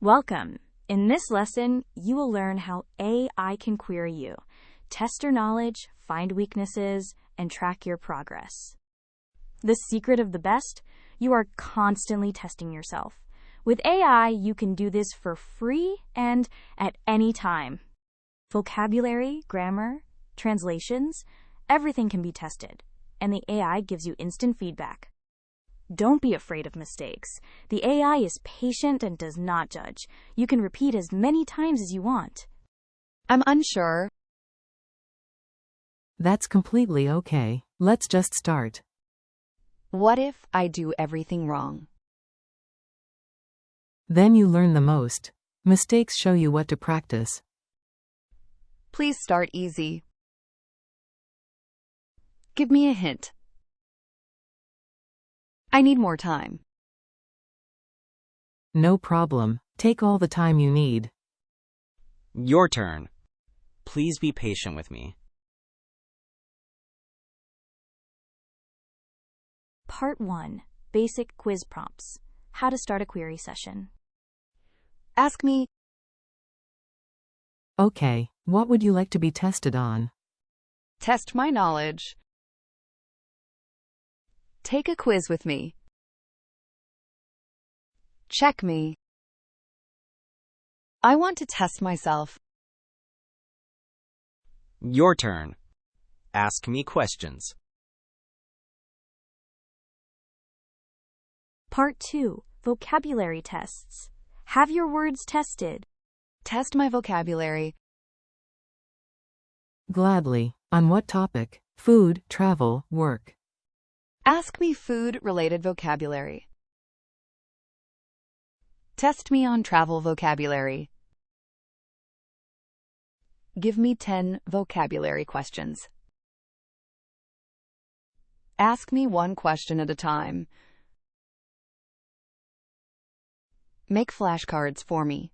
Welcome! In this lesson, you will learn how AI can query you, test your knowledge, find weaknesses, and track your progress. The secret of the best? You are constantly testing yourself. With AI, you can do this for free and at any time. Vocabulary, grammar, translations, everything can be tested, and the AI gives you instant feedback. Don't be afraid of mistakes. The AI is patient and does not judge. You can repeat as many times as you want. I'm unsure. That's completely okay. Let's just start. What if I do everything wrong? Then you learn the most. Mistakes show you what to practice. Please start easy. Give me a hint. I need more time. No problem. Take all the time you need. Your turn. Please be patient with me. Part 1. Basic Quiz Prompts. How to start a query session. Ask me, Okay, what would you like to be tested on? test my knowledge. Take a quiz with me. Check me. I want to test myself. Your turn. Ask me questions. Part 2. Vocabulary tests. Have your words tested. Test my vocabulary. Gladly. On what topic? Food, travel, work. Ask me food-related vocabulary. Test me on travel vocabulary. Give me 10 vocabulary questions. Ask me one question at a time. Make flashcards for me.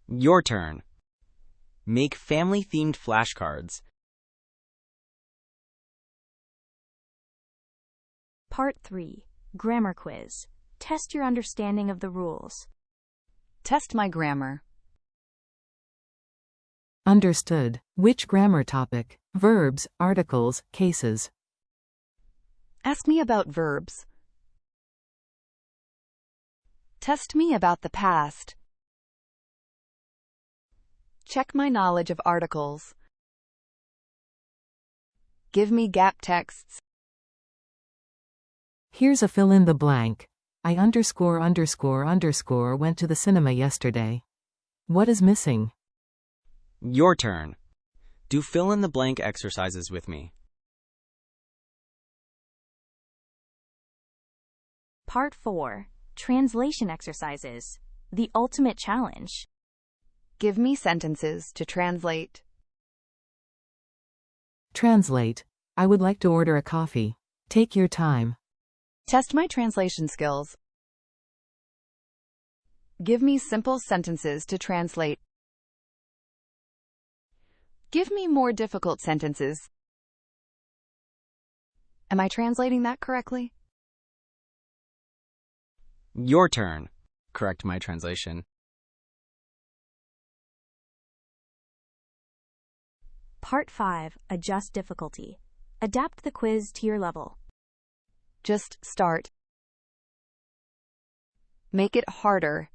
Your turn. Make family-themed flashcards. Part 3. Grammar Quiz. Test your understanding of the rules. Test my grammar. Understood. Which grammar topic? Verbs, articles, cases. Ask me about verbs. Test me about the past. Check my knowledge of articles. Give me gap texts. Here's a fill in the blank. I ____ went to the cinema yesterday. What is missing? Your turn. Do fill-in-the-blank exercises with me. Part 4. Translation exercises. The ultimate challenge. Give me sentences to translate. Translate. I would like to order a coffee. Take your time. Test my translation skills. Give me simple sentences to translate. Give me more difficult sentences. Am I translating that correctly? Your turn. Correct my translation. Part 5. Adjust difficulty. Adapt the quiz to your level. Just start. Make it harder.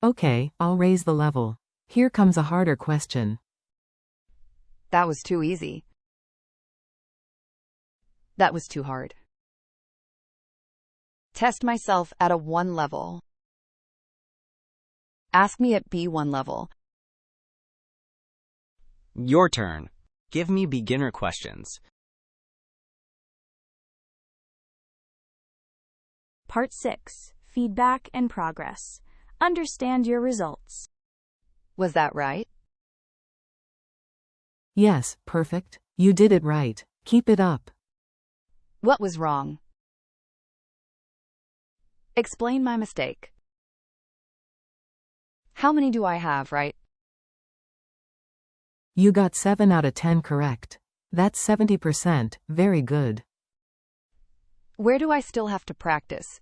Okay, I'll raise the level. Here comes a harder question. That was too easy. That was too hard. Test myself at a 1 level. Ask me at B1 level. Your turn. Give me beginner questions. Part 6. Feedback and progress. Understand your results. Was that right? Yes, perfect. You did it right. Keep it up. What was wrong? Explain my mistake. How many do I have right? You got 7 out of 10 correct. That's 70%. Very good. Where do I still have to practice?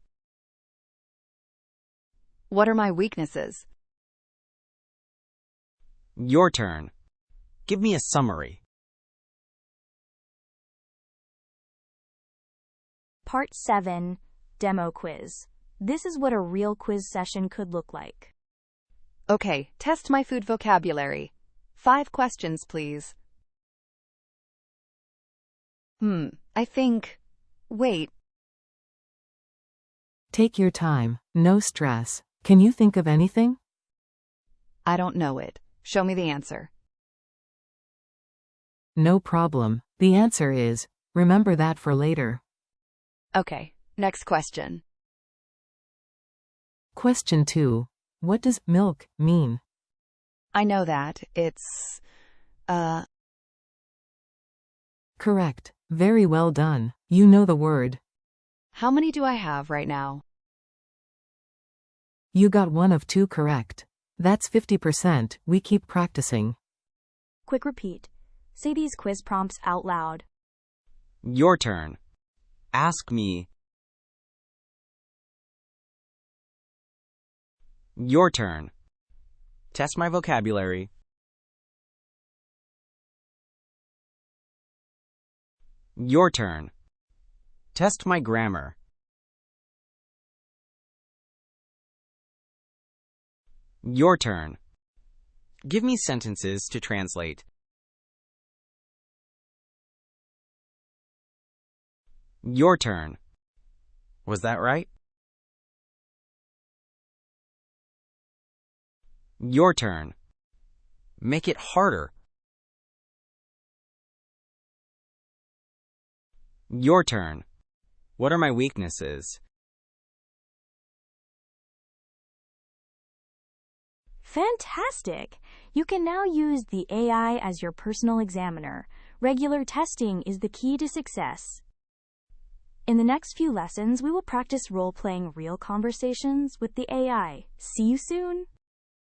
What are my weaknesses? Your turn. Give me a summary. Part 7, Demo Quiz. This is what a real quiz session could look like. Okay, test my food vocabulary. 5 questions, please. I think... Wait. Take your time, no stress. Can you think of anything? I don't know it. Show me the answer. No problem. The answer is, remember that for later. Okay, next question. Question 2. What does milk mean? I know that. It's... Correct. Very well done. You know the word. How many do I have right now? You got 1 of 2 correct. That's 50%. We keep practicing. Quick repeat. Say these quiz prompts out loud. Your turn. Ask me. Your turn. Test my vocabulary. Your turn. Test my grammar. Your turn. Give me sentences to translate. Your turn. Was that right? Your turn. Make it harder. Your turn. What are my weaknesses? Fantastic! You can now use the AI as your personal examiner. Regular testing is the key to success. In the next few lessons, we will practice role-playing real conversations with the AI. See you soon!